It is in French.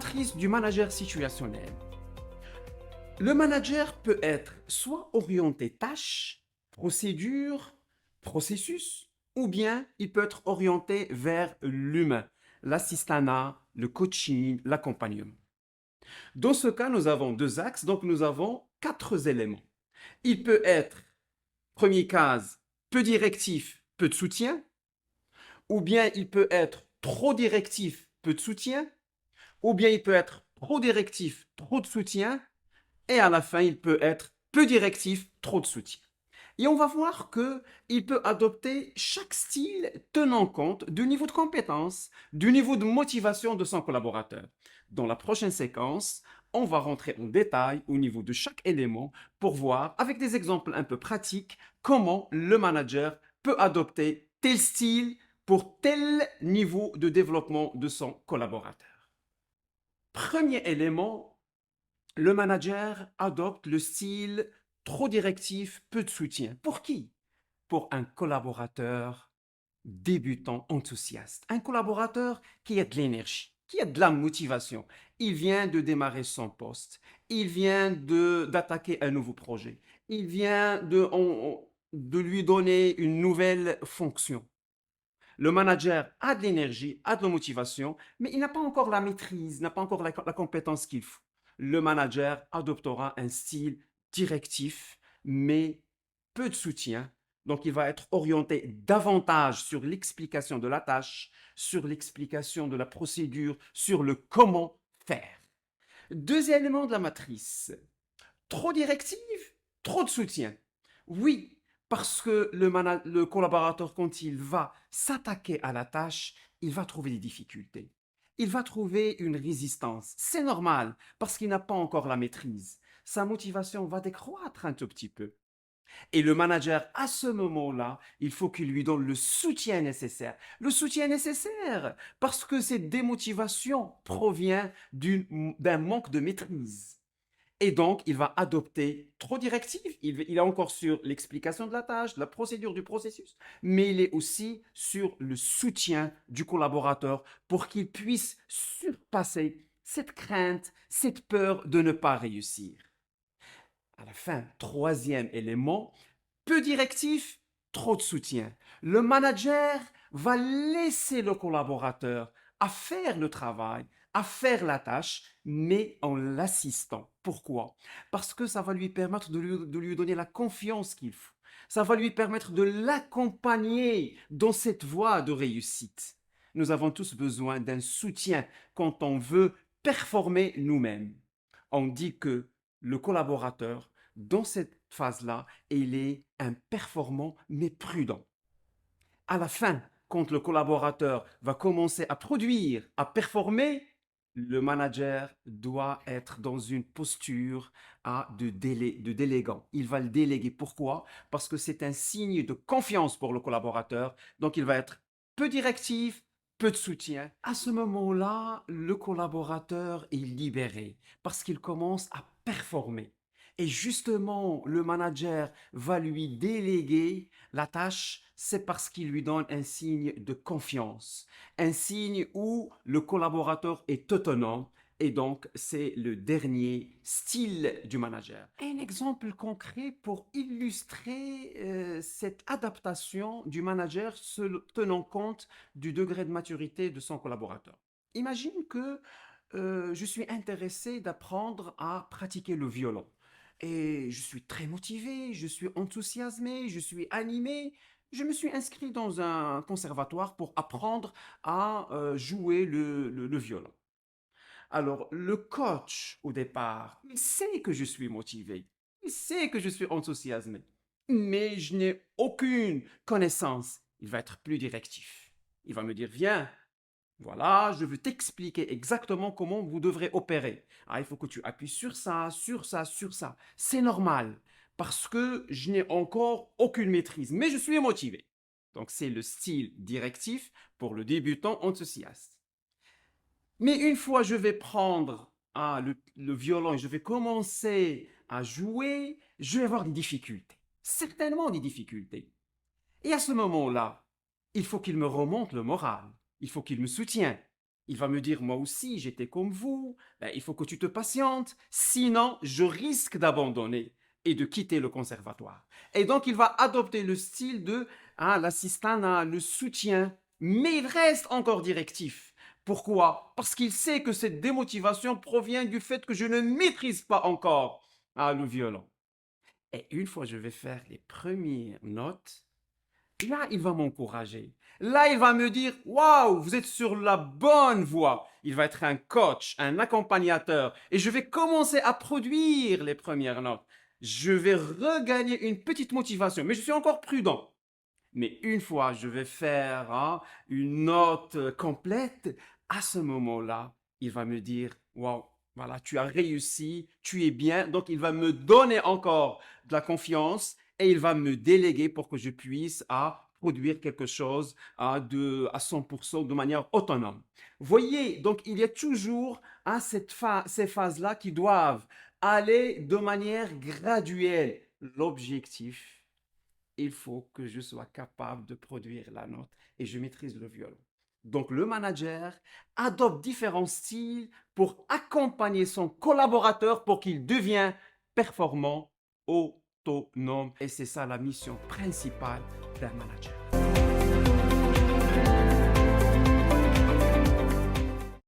matrice du manager situationnel. Le manager peut être soit orienté tâche, procédure, processus, ou bien il peut être orienté vers l'humain, l'assistanat, le coaching, l'accompagnement. Dans ce cas, nous avons deux axes, donc nous avons quatre éléments. Il peut être, premier case, peu directif, peu de soutien, ou bien il peut être trop directif, peu de soutien, ou bien il peut être trop directif, trop de soutien, et à la fin, il peut être peu directif, trop de soutien. Et on va voir qu'il peut adopter chaque style tenant compte du niveau de compétence, du niveau de motivation de son collaborateur. Dans la prochaine séquence, on va rentrer en détail au niveau de chaque élément pour voir, avec des exemples un peu pratiques, comment le manager peut adopter tel style pour tel niveau de développement de son collaborateur. Premier élément, le manager adopte le style trop directif, peu de soutien. Pour qui? Pour un collaborateur débutant enthousiaste. Un collaborateur qui a de l'énergie, qui a de la motivation. Il vient de démarrer son poste. Il vient d'attaquer un nouveau projet. Il vient de lui donner une nouvelle fonction. Le manager a de l'énergie, a de la motivation, mais il n'a pas encore la maîtrise, n'a pas encore la compétence qu'il faut. Le manager adoptera un style directif, mais peu de soutien. Donc, il va être orienté davantage sur l'explication de la tâche, sur l'explication de la procédure, sur le comment faire. Deuxième élément de la matrice, trop directive, trop de soutien. Oui, parce que le collaborateur, quand il va s'attaquer à la tâche, il va trouver des difficultés. Il va trouver une résistance. C'est normal, parce qu'il n'a pas encore la maîtrise. Sa motivation va décroître un tout petit peu. Et le manager, à ce moment-là, il faut qu'il lui donne le soutien nécessaire. Le soutien nécessaire, parce que cette démotivation provient d'un manque de maîtrise. Et donc, il va adopter trop directif. Il est encore sur l'explication de la tâche, de la procédure, du processus, mais il est aussi sur le soutien du collaborateur pour qu'il puisse surpasser cette crainte, cette peur de ne pas réussir. À la fin, troisième élément, peu directif, trop de soutien. Le manager va laisser le collaborateur à faire le travail, à faire la tâche, mais en l'assistant. Pourquoi? Parce que ça va lui permettre de lui donner la confiance qu'il faut. Ça va lui permettre de l'accompagner dans cette voie de réussite. Nous avons tous besoin d'un soutien quand on veut performer nous-mêmes. On dit que le collaborateur, dans cette phase-là, il est un performant mais prudent. À la fin, quand le collaborateur va commencer à produire, à performer, le manager doit être dans une posture de délégant. Il va le déléguer. Pourquoi? Parce que c'est un signe de confiance pour le collaborateur. Donc, il va être peu directif, peu de soutien. À ce moment-là, le collaborateur est libéré parce qu'il commence à performer. Et justement, le manager va lui déléguer la tâche, c'est parce qu'il lui donne un signe de confiance, un signe où le collaborateur est autonome et donc c'est le dernier style du manager. Un exemple concret pour illustrer cette adaptation du manager se tenant compte du degré de maturité de son collaborateur. Imagine que je suis intéressé d'apprendre à pratiquer le violon. Et je suis très motivé, je suis enthousiasmé, je suis animé. Je me suis inscrit dans un conservatoire pour apprendre à jouer le violon. Alors, le coach, au départ, il sait que je suis motivé, il sait que je suis enthousiasmé, mais je n'ai aucune connaissance. Il va être plus directif. Il va me dire, viens, voilà, je veux t'expliquer exactement comment vous devrez opérer. Ah, il faut que tu appuies sur ça, sur ça, sur ça. C'est normal, parce que je n'ai encore aucune maîtrise, mais je suis motivé. Donc, c'est le style directif pour le débutant enthousiaste. Mais une fois je vais prendre le violon et je vais commencer à jouer, je vais avoir des difficultés. Certainement des difficultés. Et à ce moment-là, il faut qu'il me remonte le moral. Il faut qu'il me soutienne. Il va me dire, moi aussi, j'étais comme vous, ben, il faut que tu te patientes, sinon je risque d'abandonner et de quitter le conservatoire. Et donc, il va adopter le style de l'assistanat, le soutien, mais il reste encore directif. Pourquoi? Parce qu'il sait que cette démotivation provient du fait que je ne maîtrise pas encore le violon. Et une fois que je vais faire les premières notes, là, il va m'encourager. Là, il va me dire, waouh, vous êtes sur la bonne voie. Il va être un coach, un accompagnateur. Et je vais commencer à produire les premières notes. Je vais regagner une petite motivation, mais je suis encore prudent. Mais une fois je vais faire une note complète, à ce moment-là, il va me dire, waouh, voilà, tu as réussi, tu es bien. Donc, il va me donner encore de la confiance et il va me déléguer pour que je puisse produire quelque chose à 100% de manière autonome. Voyez, donc il y a toujours ces phases-là qui doivent aller de manière graduelle. L'objectif, il faut que je sois capable de produire la note et je maîtrise le violon. Donc le manager adopte différents styles pour accompagner son collaborateur pour qu'il devienne performant, autonome. Et c'est ça la mission principale d'un manager.